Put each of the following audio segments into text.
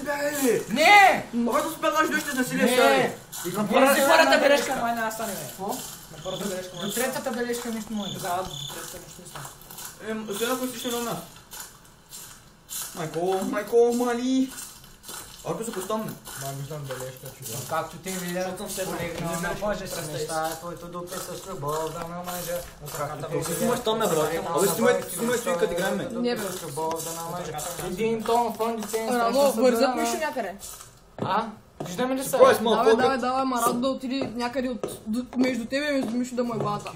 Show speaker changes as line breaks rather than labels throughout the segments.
бягай!
Не!
Когато се бягаш, дойде ще насилие стане.
На първата бележка
май не стане, бе.
Какво?
На първата бележка
До третата бележка нищо може.
Тогава до третата нищо не стане.
След ако си на нас. Майко, мали! Ако се поставне.
Виждам бележка, че
Както те видят, полегнал на Боже с неща, твоето дупе с любов, да ме омъжа.
Ти снимаш там, брат. Абе, снимай стои като играем.
Не, бе.
С любов, да ме омъжа. Един тон, фон, лиценз,
Радо, вързат ми ще някъде.
А? Виждаме ли са?
Давай, Радо да отиде някъде между тебе и между Мишо да му е главата.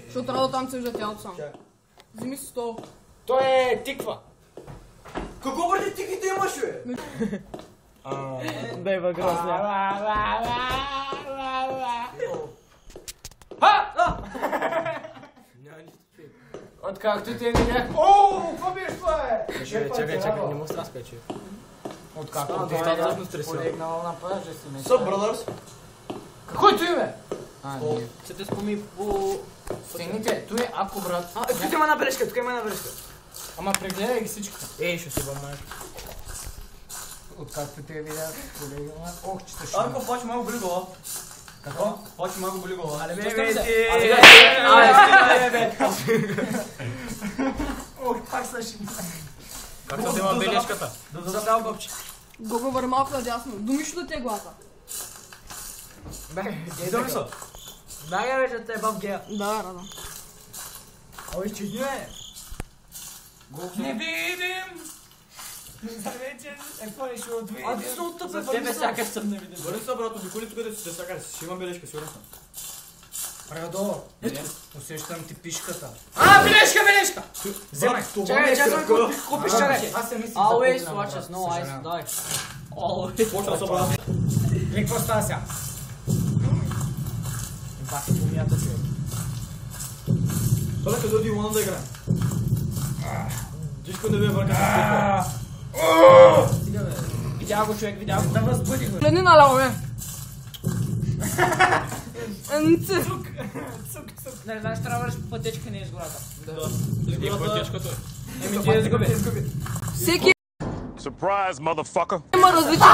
Защото Радо там се вижда тялото само. Вземи си стол.
той е тиква.
Какво бъде тиките имаш, бе?
Дай ба грозня.
Откакто те видях...
Ооо, какво беше това, бе?
Чакай,
не му страспе, че.
Откакто те видях, полегнал на Боже с неща.
Съп, брадърс.
Каквото име? Не.
Ще те споми по...
Стените, той е ако, брат.
Тук има една бележка, тук има една бележка.
Ама прегледай ги всичките.
Ще си бъмаш.
Откакто те видях, полегнал на... Ох, че се
Арко, почва малко боли глава.
Какво?
Почва малко боли глава.
Але
бе,
бе,
Ох, пак са ши.
как се взема бележката?
Задал бабче.
Гого върви малко надясно. До Мишо да ти е главата.
Идоли са.
Дай, бе, че те е баб гея.
Да, Радо.
Ой, че ги е.
Не видим! За вечер е по-реши от видим.
Ти са оттъпе, за тебе сякаш съм не видим.
Върни са, брат, обиколи тук да си се сакаш. Ще има бележка, сигурен съм.
Радо, усещам ти пишката.
Бележка!
Вземай.
Чакай, какво пише, бе?
Аз се мисля
Always
за
watch us, no eyes, die. Always.
Почва са, брат.
И какво става сега?
Бахи помията си.
Бъде къде оди Луана да играем. Дишко не бе бърка с
Стига, бе. Видя го, човек, видя го.
Да възбуди го.
Гледни наляво, бе.
Не, знаеш, трябва да вършиш по пътечка, не е с гората.
Изгората.
Пътечката е. Еми, ти изгуби.
Всеки
Surprise, motherfucker.
има различен...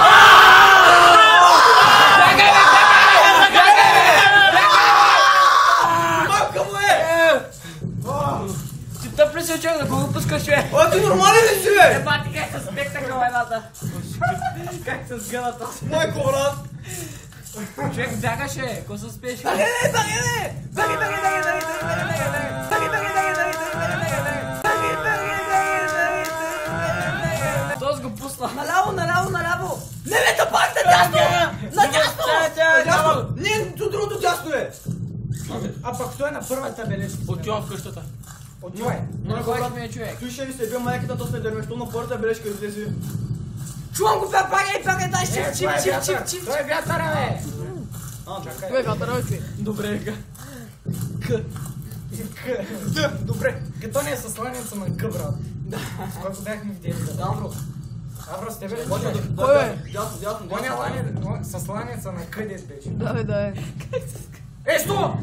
Малка му е!
Ти тъпли си човек, да го пускаш, бе.
О, ти нормален ли си, бе?
Бати, как се спектака войната. Как се сгъната.
Майко, брат.
Човек бягаше, ако се спеше. Този го пусна.
Наляво! Не, да пак надясно! Не, другото дясно е!
А пък той е на първата бележка.
Отивам в къщата.
Отивай.
Но кой ми е човек?
Той ще ви се бил майката, то сме дърмещо на първата бележка излезе.
Чувам го, пагай, дай чип.
Той е вятъра, бе.
Това е вятъра, бе, човек.
Добре,
Добре, като не е със сланица на К, брат. С който бяхме видели. Авро, с тебе ли?
Кой, бе?
Дясно.
Оня ланица, със сланица на К дет беше.
Да, е.
Сто!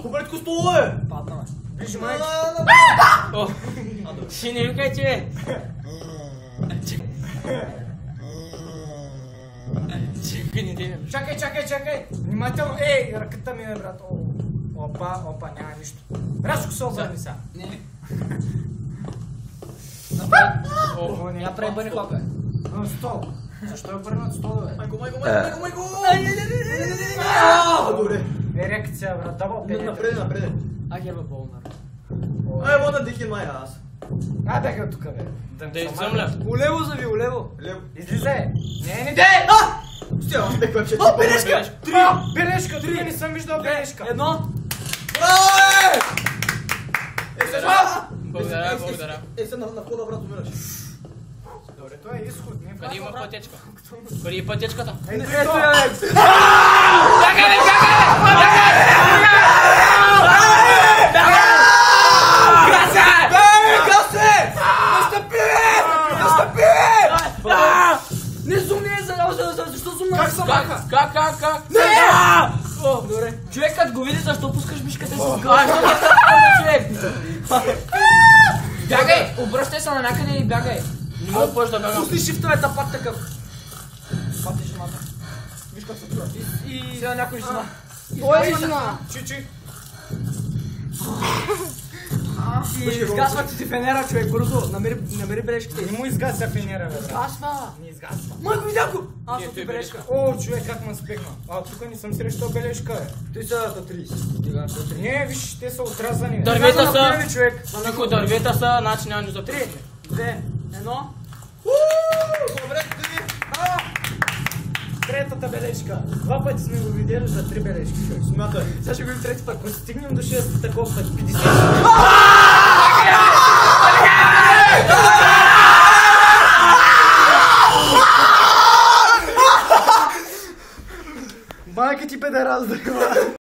Купретко столо е!
Падна, бе.
Виж, майче.
Ще не викай, че Чакай, не дей.
Чакай. Внимателно. Ръката ми е, брат. Опа, няма нищо. Рязко се обърни сега.
Не.
Не.
Направи бъне хлапе.
Стол. Защо е обърнат стол, бе?
Майко! Добре.
Ерекция, брат. Дабъл пенетър.
Напред.
I have a boner.
I wanna dick in my ass.
Бягай от тук, бе.
Да иззъмля.
Улево зави, улево. Лево.
Излизай. Не.
Стига, бе, клепче.
Бележка!
Бележка, тук не съм виждал бележка.
Едно.
Браво,
Благодаря.
Се на входа, брат, умираш.
Добре, това е изход. Не
Къде има пътечка? Къде е пътечката?
Ето я,
Не зумни, защо зумна?
Как са баха?
Как? Не! Добре. Човекът го види, защо пускаш мишката и се сгъва? Човек! Бягай! Обръщай се на някъде и бягай! Не мога да да бягам.
Пусни шифтовете пак такъв.
Пати жената. Виж как се чува. И
Сега някой жена.
Той е жена.
Чичи.
И изгасвате ти фенера, човек, бързо. Намери бележките.
Не му изгася фенера, бе.
Изгасва.
Не изгасва.
Майко, видя го! Аз съм ти бележка.
О, човек, как ме спегна. Тук не съм срещал бележка, бе.
Той са до 30.
Не, виж, те са отрязани.
Дървета са.
Човек.
Тихо, дървета са, значи няма нужда.
3, 2, 1. Добре, ти.
Третата бележка. 2 пъти сме го видели за 3 бележки, човек.
Смятай.
Сега ще го видим трети път. Ако стигнем до 6 такова път, 50. Майка ти педераз да